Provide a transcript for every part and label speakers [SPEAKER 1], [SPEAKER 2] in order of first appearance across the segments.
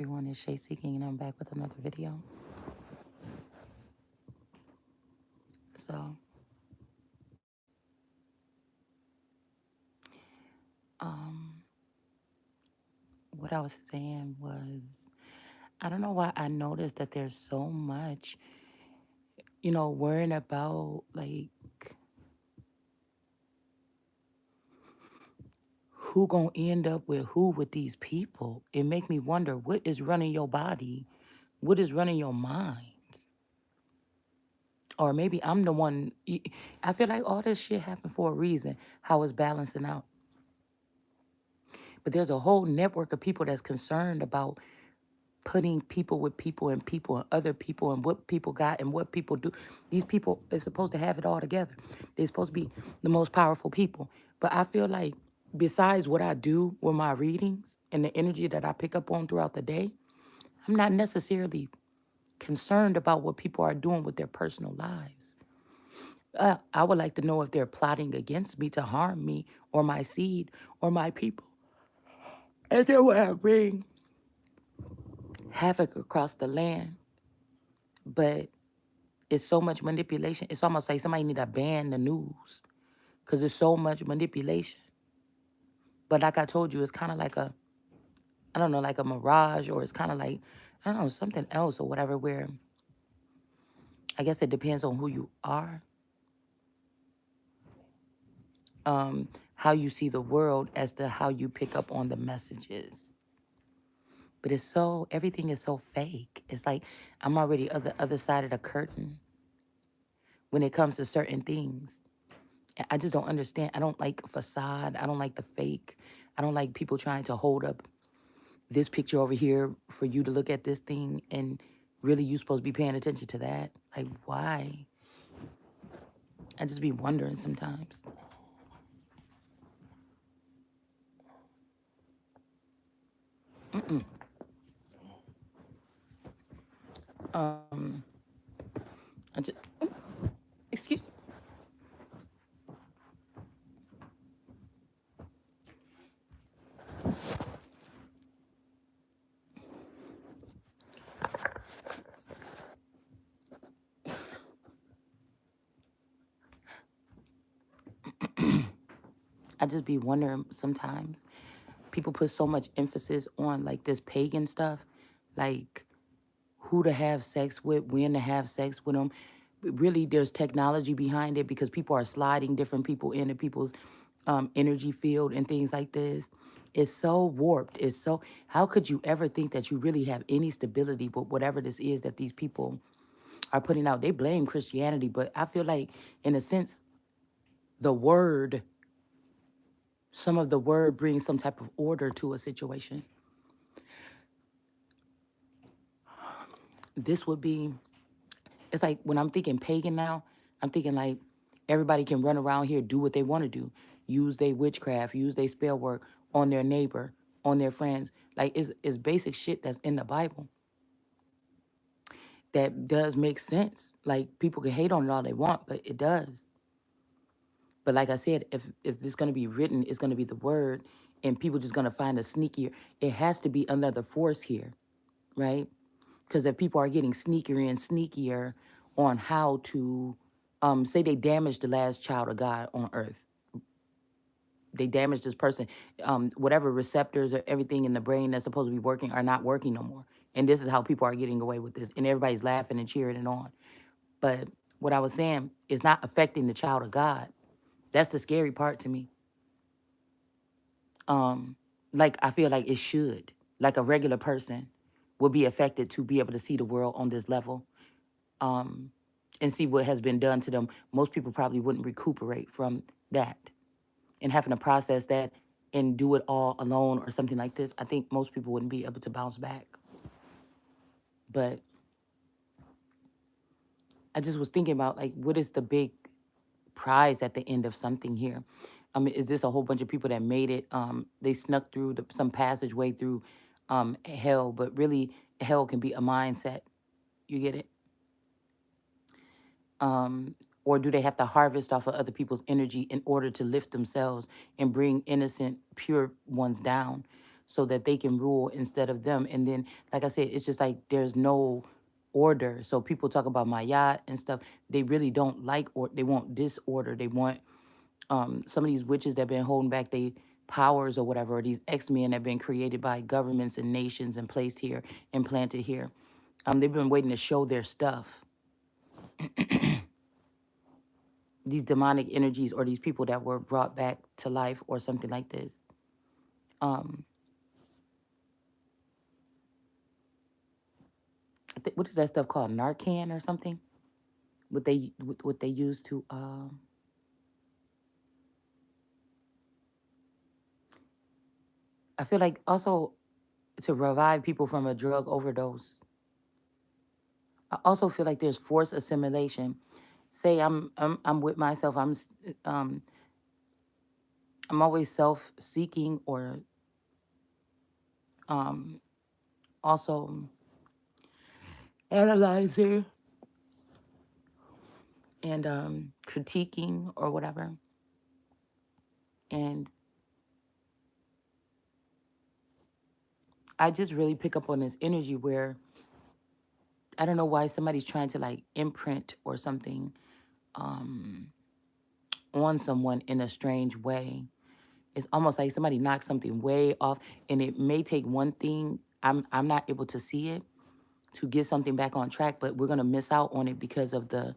[SPEAKER 1] Everyone, is Shay Seeking, and I'm back with another video. So, um, what I was saying was, I don't know why I noticed that there's so much, worrying about like who gonna end up with who with these people. It make me wonder what is running your body, what is running your mind, or maybe I'm the one. I feel like all this shit happened for a reason. How it's balancing out. But there's a whole network of people that's concerned about putting people with people and other people and what people got and what people do. These people are supposed to have it all together. They're supposed to be the most powerful people. But I feel like besides what I do with my readings and the energy that I pick up on throughout the day, I'm not necessarily concerned about what people are doing with their personal lives. I would like to know if they're plotting against me to harm me or my seed or my people. And then when I bring havoc across the land, but it's so much manipulation. It's almost like somebody need to ban the news because there's so much manipulation. But like I told you, it's kind of like I don't know, like a mirage, or it's kind of like, I don't know, something else or whatever, where I guess it depends on who you are, how you see the world as to how you pick up on the messages. But everything is so fake. It's like I'm already other side of the curtain when it comes to certain things. I just don't understand. I don't like facade. I don't like the fake. I don't like people trying to hold up this picture over here for you to look at this thing and really you supposed to be paying attention to that. Like, why? I just be wondering sometimes. Um, I just, excuse. I just be wondering sometimes. People put so much emphasis on like this pagan stuff, like who to have sex with, when to have sex with them. Really, there's technology behind it because people are sliding different people into people's energy field and things like this. It's so warped. How could you ever think that you really have any stability with whatever this is that these people are putting out? They blame Christianity, but I feel like, in a sense, the word, some of the word brings some type of order to a situation. This would be, it's like when I'm thinking pagan now, I'm thinking like everybody can run around here, do what they want to do, use their witchcraft, use their spell work on their neighbor, on their friends. Like it's basic shit that's in the Bible that does make sense. Like people can hate on it all they want, but it does. But like I said, if it's gonna be written, it's gonna be the word, and people just gonna find a sneakier. It has to be another force here, right? Because if people are getting sneakier and sneakier on how to, say they damaged the last child of God on earth, they damaged this person, whatever receptors or everything in the brain that's supposed to be working are not working no more. And this is how people are getting away with this. And everybody's laughing and cheering and on. But what I was saying is not affecting the child of God. That's the scary part to me. Like I feel like it should. Like a regular person would be affected to be able to see the world on this level, and see what has been done to them. Most people probably wouldn't recuperate from that and having to process that and do it all alone or something like this. I think most people wouldn't be able to bounce back. But I just was thinking about like, what is the big prize at the end of something here? I mean, is this a whole bunch of people that made it? They snuck through some passageway through hell, but really hell can be a mindset. You get it? Or do they have to harvest off of other people's energy in order to lift themselves and bring innocent, pure ones down? so that they can rule instead of them. And then, like I said, it's just like there's no order. So people talk about my yacht and stuff. They really don't like, or they want disorder. They want some of these witches that have been holding back they powers or whatever, or these X-Men that have been created by governments and nations and placed here and planted here. They've been waiting to show their stuff. These demonic energies or these people that were brought back to life or something like this. Um, what is that stuff called? Narcan or something? What they use to I feel like also to revive people from a drug overdose. I also feel like there's forced assimilation. Say I'm with myself. Um I'm always self seeking or um also analyzing and critiquing or whatever. And I just really pick up on this energy where I don't know why somebody's trying to like imprint or something um, on someone in a strange way. It's almost like somebody knocked something way off, and it may take one thing. I'm not able to see it to get something back on track, but we're gonna miss out on it because of the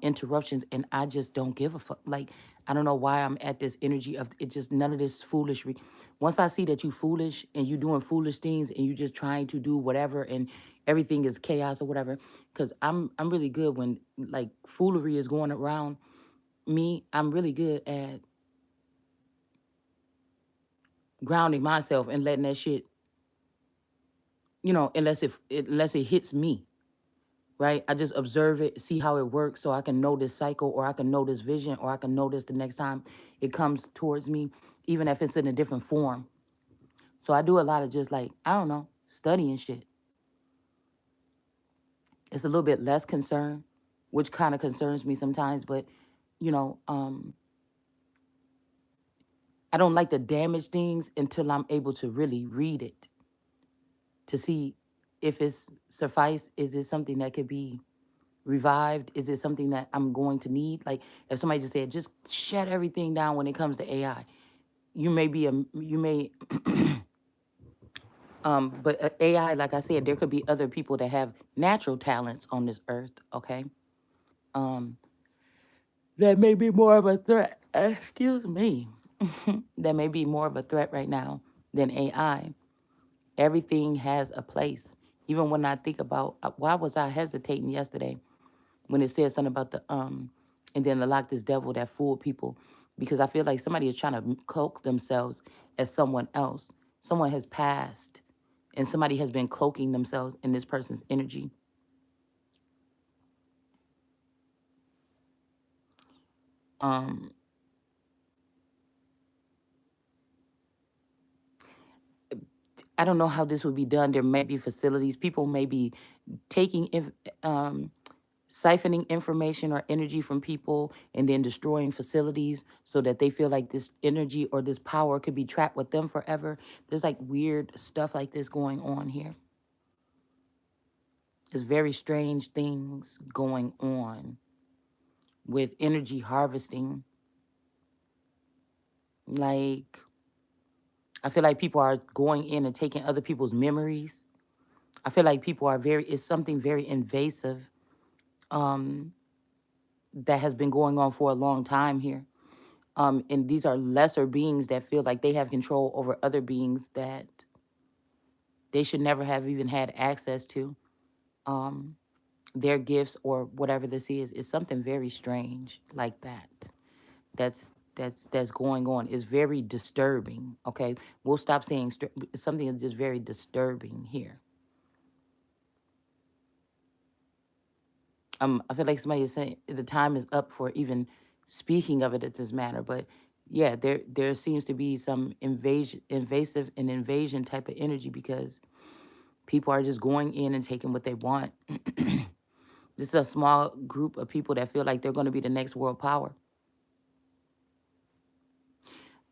[SPEAKER 1] interruptions, and I just don't give a fuck. Like, I don't know why I'm at this energy of it. Just none of this foolery. Once I see that you foolish and you doing foolish things and you just trying to do whatever and everything is chaos or whatever, because I'm really good when like foolery is going around me. I'm really good at grounding myself and letting that shit, unless it hits me. Right? I just observe it, see how it works so I can know this cycle or I can know this vision or I can know this the next time it comes towards me, even if it's in a different form. So I do a lot of just like, I don't know, studying shit. It's a little bit less concern, which kind of concerns me sometimes, but you know, I don't like to damage things until I'm able to really read it to see if it's suffice. Is it something that could be revived? Is it something that I'm going to need? Like if somebody just said, just shut everything down when it comes to AI. You may, but AI, like I said, there could be other people that have natural talents on this earth. Okay, um, that may be more of a threat. Excuse me. That may be more of a threat right now than AI. Everything has a place. Even when I think about why was I hesitating yesterday when it said something about the and then unlock this devil that fooled people, because I feel like somebody is trying to cloak themselves as someone else. Someone has passed and somebody has been cloaking themselves in this person's energy. um I don't know how this would be done. There may be facilities, people may be taking um siphoning information or energy from people and then destroying facilities so that they feel like this energy or this power could be trapped with them forever. There's like weird stuff like this going on here. There's very strange things going on with energy harvesting. Like, I feel like people are going in and taking other people's memories. I feel like people are it's something very invasive um, that has been going on for a long time here. And these are lesser beings that feel like they have control over other beings that they should never have even had access to. Um, their gifts or whatever this is something very strange like that. That's going on. It's very disturbing. Okay, we'll stop saying something is just very disturbing here. I feel like somebody is saying the time is up for even speaking of it at this matter, but yeah, there seems to be some invasive and invasion type of energy because people are just going in and taking what they want. This is a small group of people that feel like they're going to be the next world power.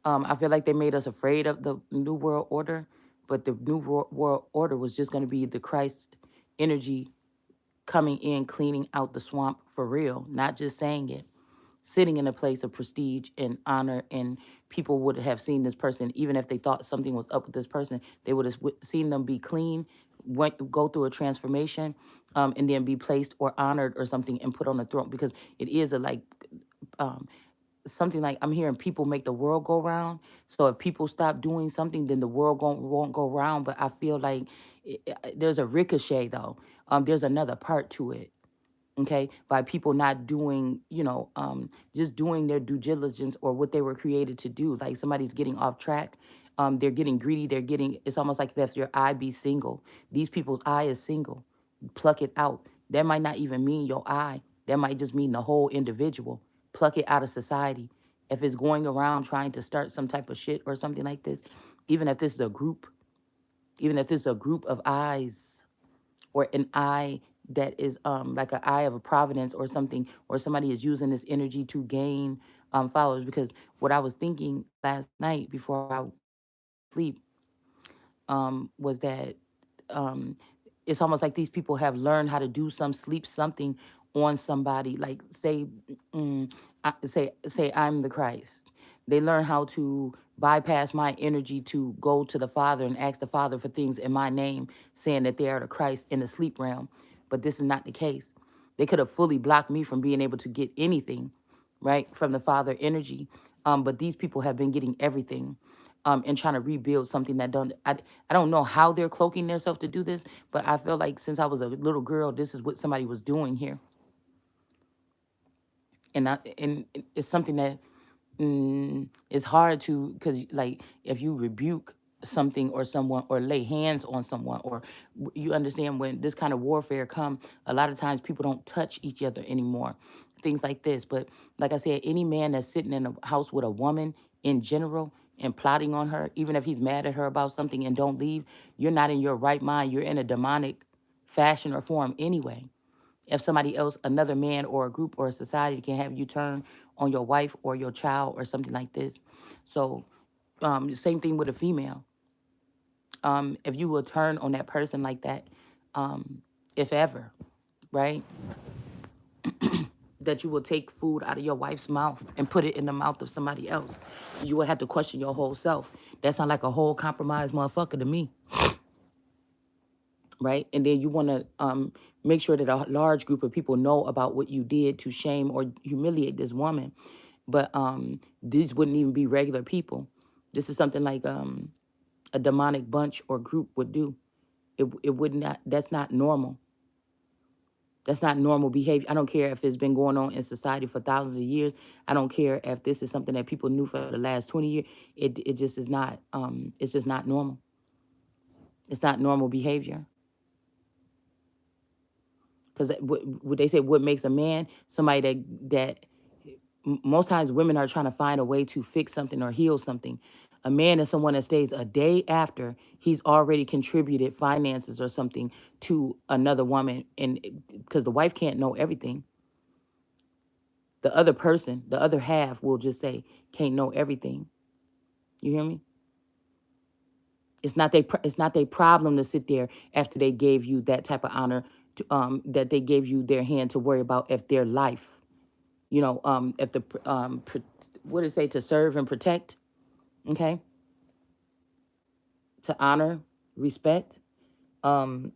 [SPEAKER 1] I feel like they made us afraid of the New World Order, but the New World Order was just going to be the Christ energy coming in, cleaning out the swamp for real, not just saying it. Sitting in a place of prestige and honor, and people would have seen this person, even if they thought something was up with this person, they would have seen them be clean, go through a transformation, and then be placed or honored or something and put on the throne, because it is a like um, something like I'm hearing people make the world go round. So if people stop doing something, then the world won't go round. But I feel like there's a ricochet though. There's another part to it. Okay, by people not doing, just doing their due diligence or what they were created to do. Like somebody's getting off track. They're getting greedy. It's almost like if your eye be single. These people's eye is single. Pluck it out. That might not even mean your eye. That might just mean the whole individual. Pluck it out of society. If it's going around trying to start some type of shit or something like this, even if this is a group, even if this is a group of eyes, or an eye that is like an eye of a providence or something, or somebody is using this energy to gain followers. Because what I was thinking last night before I sleep was that um, it's almost like these people have learned how to do some sleep something on somebody. Like say I'm the Christ. They learn how to bypass my energy to go to the Father and ask the Father for things in my name, saying that they are the Christ in the sleep realm. But this is not the case. They could have fully blocked me from being able to get anything, right, from the Father energy. But these people have been getting everything, and trying to rebuild something that don't. I don't know how they're cloaking themselves to do this, but I feel like since I was a little girl, this is what somebody was doing here, and it's something that it's hard to, because like if you rebuke something or someone or lay hands on someone, or you understand when this kind of warfare come, a lot of times people don't touch each other anymore, things like this. But like I said, any man that's sitting in a house with a woman in general and plotting on her, even if he's mad at her about something and don't leave, you're not in your right mind. You're in a demonic fashion or form anyway. If somebody else, another man or a group or a society can have you turn on your wife or your child or something like this. So same thing with a female. If you will turn on that person like that, if ever, right, that you will take food out of your wife's mouth and put it in the mouth of somebody else, you will have to question your whole self. That sounds like a whole compromised motherfucker to me, right? And then you want to make sure that a large group of people know about what you did to shame or humiliate this woman. But these wouldn't even be regular people. This is something like a demonic bunch or group would do. It would not. That's not normal. That's not normal behavior. I don't care if it's been going on in society for thousands of years. I don't care if this is something that people knew for the last 20 years. It just is not. It's just not normal. It's not normal behavior. Because what they say, what makes a man? Somebody that most times women are trying to find a way to fix something or heal something. A man is someone that stays a day after he's already contributed finances or something to another woman, and because the wife can't know everything, the other person, the other half, will just say can't know everything. You hear me? It's not their problem to sit there after they gave you that type of honor, to, that they gave you their hand to worry about if their life, if the what did it say, to serve and protect, okay, to honor, respect. Um,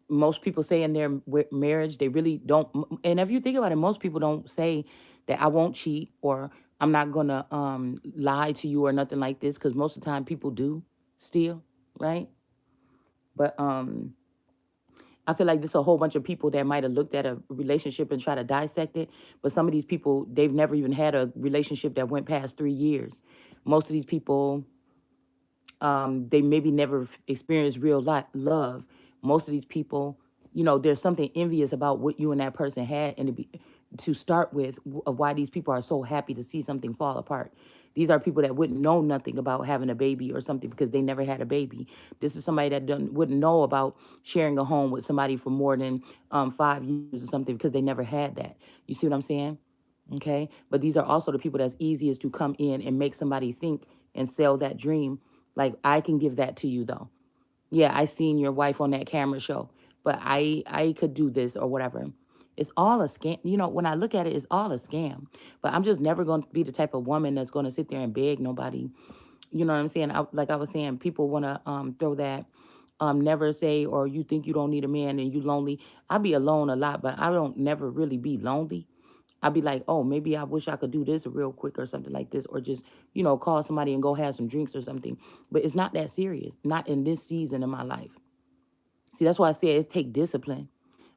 [SPEAKER 1] Most people say in their marriage they really don't, and if you think about it, most people don't say that I won't cheat or I'm not gonna lie to you or nothing like this, because most of the time people do still, right? But I feel like there's a whole bunch of people that might have looked at a relationship and try to dissect it. But some of these people, they've never even had a relationship that went past 3 years. Most of these people, they maybe never experienced real love. Most of these people, there's something envious about what you and that person had, and to start with, of why these people are so happy to see something fall apart. These are people that wouldn't know nothing about having a baby or something because they never had a baby. This is somebody that wouldn't know about sharing a home with somebody for more than 5 years or something because they never had that. You see what I'm saying? Okay, but these are also the people that's easiest to come in and make somebody think and sell that dream. Like I can give that to you though. Yeah, I seen your wife on that camera show, but I could do this or whatever. It's all a scam. You know, when I look at it, it's all a scam. But I'm just never going to be the type of woman that's going to sit there and beg nobody. You know what I'm saying? Like I was saying, people want to throw that never say, or you think you don't need a man and you lonely. I be alone a lot, but I don't never really be lonely. I'd be like, oh, maybe I wish I could do this real quick or something like this, or just, call somebody and go have some drinks or something. But it's not that serious, not in this season of my life. See, that's why I said it take discipline.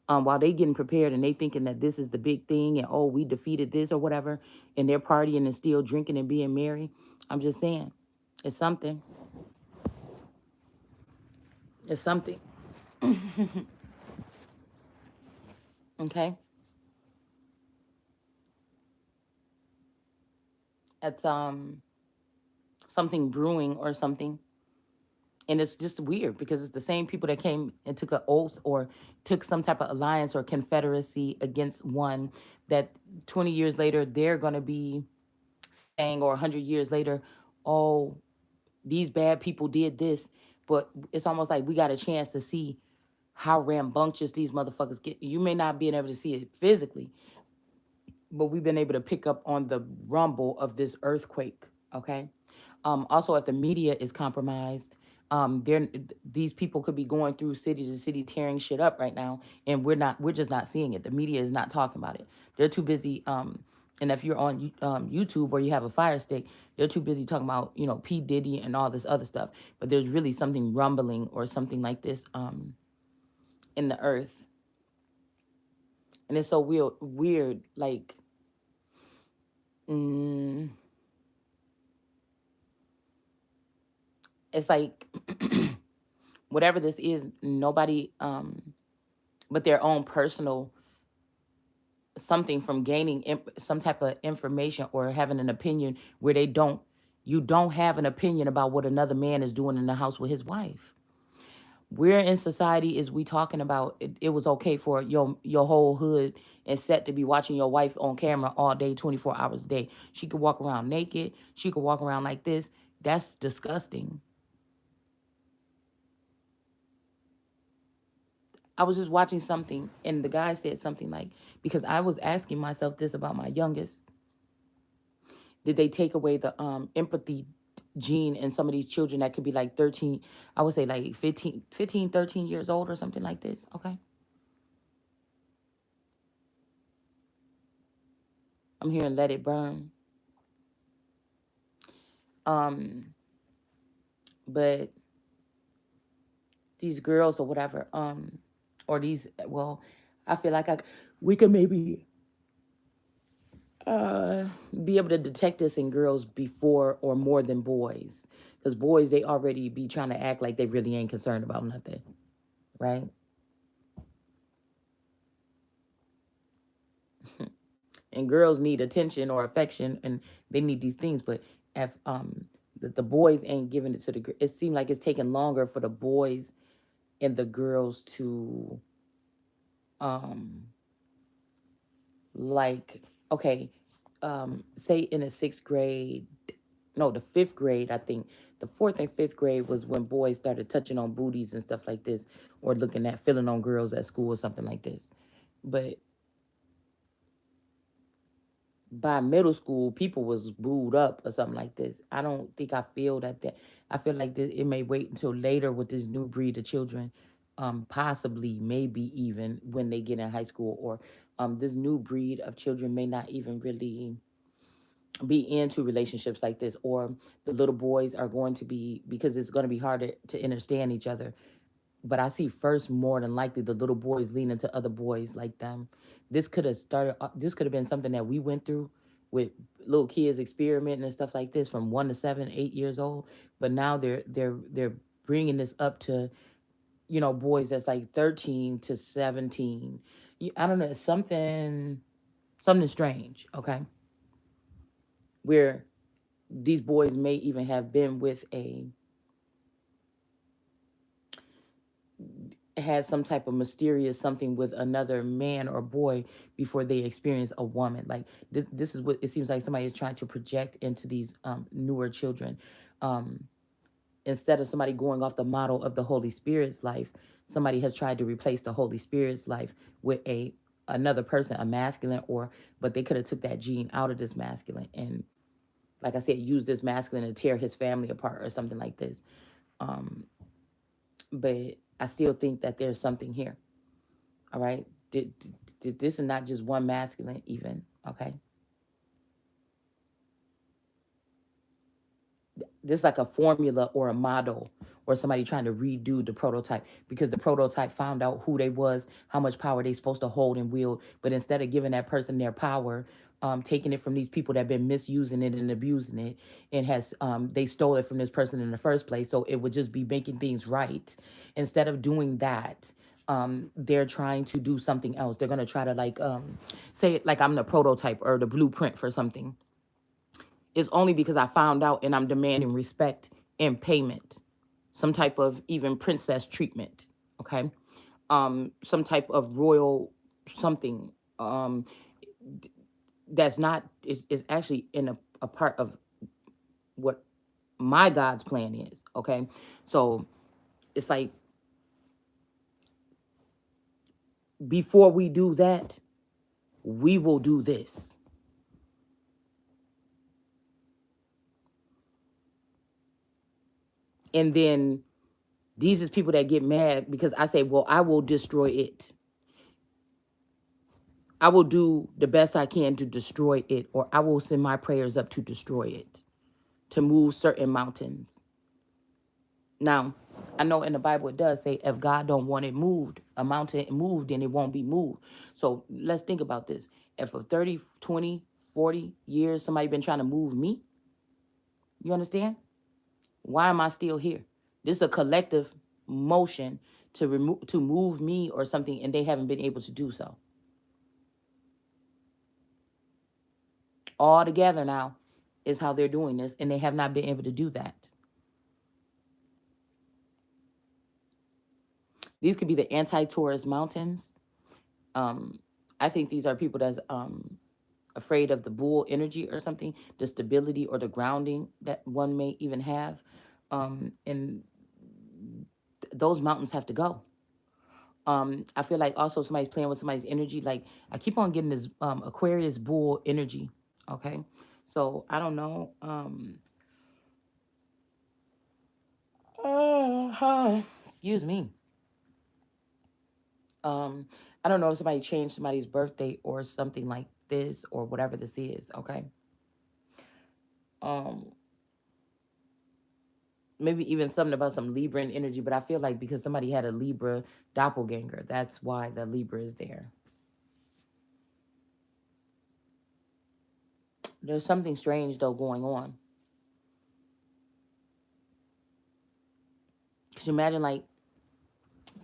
[SPEAKER 1] While they getting prepared and they thinking that this is the big thing and oh, we defeated this or whatever, and they're partying and still drinking and being merry. I'm just saying, it's something. It's something. Okay, it's something brewing or something. And it's just weird because it's the same people that came and took an oath or took some type of alliance or confederacy against one that 20 years later they're going to be saying, or 100 years later, oh, these bad people did this. But it's almost like we got a chance to see how rambunctious these motherfuckers get. You may not be able to see it physically, but we've been able to pick up on the rumble of this earthquake. Okay. Also, if the media is compromised, they're, these people could be going through city to city tearing shit up right now, and we're not. We're just not seeing it. The media is not talking about it. They're too busy. And if you're on YouTube or you have a Fire Stick, they're too busy talking about P Diddy and all this other stuff. But there's really something rumbling or something like this in the earth, and it's so weird. Weird, like. Mm, it's like whatever this is, nobody but their own personal something from gaining some type of information or having an opinion where you don't have an opinion about what another man is doing in the house with his wife. We're in society is we talking about it was okay for your whole hood and set to be watching your wife on camera all day, 24 hours a day. She could walk around naked, she could walk around like this. That's disgusting. I was just watching something and the guy said something like, because I was asking myself this about my youngest. Did they take away the empathy gene in some of these children that could be like 13, I would say like 15, 13 years old or something like this? Okay. I'm hearing let it burn. Um, but these girls or whatever, or these, well, I feel like we could maybe uh be able to detect this in girls before or more than boys, because boys they already be trying to act like they really ain't concerned about nothing, right? And girls need attention or affection and they need these things, but if the boys ain't giving it to it seems like it's taking longer for the boys and the girls to um like, okay, say in the sixth grade, no, the fifth grade, I think the fourth and fifth grade was when boys started touching on booties and stuff like this, or looking at feeling on girls at school or something like this. But by middle school, people was booed up or something like this. I don't think I feel that. I feel like it may wait until later with this new breed of children, possibly, maybe even when they get in high school, or this new breed of children may not even really be into relationships like this, or the little boys are going to be, because it's going to be harder to understand each other. But I see first, more than likely, the little boys leaning to other boys like them. This could have started. This could have been something that we went through with little kids experimenting and stuff like this from 1 to 7, 8 years old. But now they're bringing this up to boys that's like 13 to 17. I don't know, something strange. Okay, where these boys may even have been with a had some type of mysterious something with another man or boy before they experience a woman. Like this is what it seems like somebody is trying to project into these newer children. Um, Instead of somebody going off the model of the Holy Spirit's life, somebody has tried to replace the Holy Spirit's life with a another person, a masculine, or but they could have took that gene out of this masculine and, like I said, use this masculine to tear his family apart or something like this. Um, but I still think that there's something here. All right, this is not just one masculine, even. Okay, this is like a formula or a model or somebody trying to redo the prototype because the prototype found out who they was, how much power they supposed to hold and wield, but instead of giving that person their power, taking it from these people that have been misusing it and abusing it, and has they stole it from this person in the first place, so it would just be making things right. Instead of doing that, they're trying to do something else. They're gonna try to like say it like I'm the prototype or the blueprint for something. It's only because I found out and I'm demanding respect and payment, some type of even princess treatment, okay? Some type of royal something that's not is actually in a part of what my God's plan is, okay? So it's like before we do that, we will do this. And then these is people that get mad because I say, well, I will destroy it. I will do the best I can to destroy it, or I will send my prayers up to destroy it, to move certain mountains. Now, I know in the Bible it does say if God don't want it moved, a mountain moved, then it won't be moved. So let's think about this. If for 30, 20, 40 years somebody been trying to move me, you understand? Why am I still here? This is a collective motion to move me or something, and they haven't been able to do so. All together now is how they're doing this, and they have not been able to do that. These could be the anti-Taurus mountains. Um, I think these are people that's afraid of the bull energy or something, the stability or the grounding that one may even have. And those mountains have to go. I feel like also somebody's playing with somebody's energy. Like I keep on getting this Aquarius bull energy. Okay. So I don't know. Excuse me. Um, I don't know if somebody changed somebody's birthday or something like this or whatever this is. Okay. Um, Maybe even something about some Libra energy, but I feel like because somebody had a Libra doppelganger, that's why the Libra is there. There's something strange though going on. Could you imagine like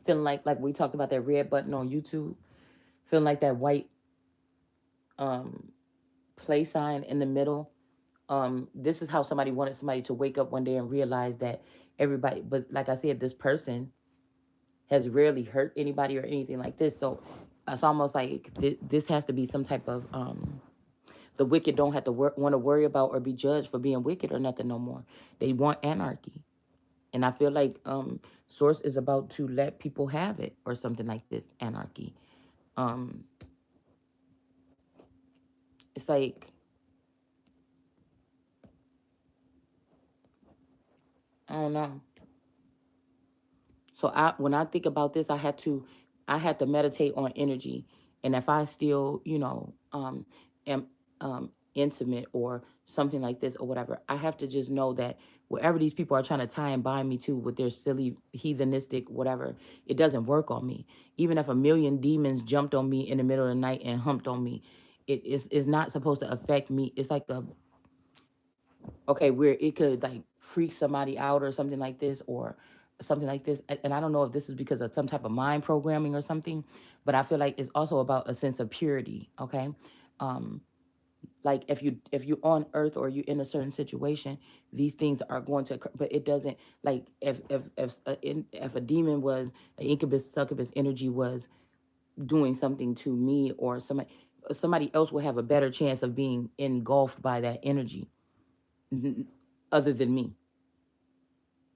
[SPEAKER 1] feeling like we talked about that red button on YouTube, feeling like that white um play sign in the middle? This is how somebody wanted somebody to wake up one day and realize that everybody, but like I said, this person has rarely hurt anybody or anything like this. So it's almost like this has to be some type of the wicked don't have to want to worry about or be judged for being wicked or nothing no more. They want anarchy. And I feel like Source is about to let people have it or something like this, anarchy. Um, it's like, I don't know. So when I think about this, I had to meditate on energy. And if I still, am intimate or something like this or whatever, I have to just know that wherever these people are trying to tie and bind me to with their silly heathenistic whatever, it doesn't work on me. Even if a million demons jumped on me in the middle of the night and humped on me, is not supposed to affect me. It's like a okay, where it could like freak somebody out or something like this or something like this. And I don't know if this is because of some type of mind programming or something, but I feel like it's also about a sense of purity. Okay. Um, like if you on earth or you in a certain situation, these things are going to occur, but it doesn't like if a demon was an incubus succubus energy was doing something to me or somebody else will have a better chance of being engulfed by that energy other than me.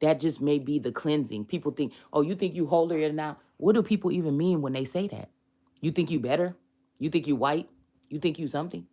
[SPEAKER 1] That just may be the cleansing. People think, oh, you think you holier now? What do people even mean when they say that? You think you better? You think you white? You think you something?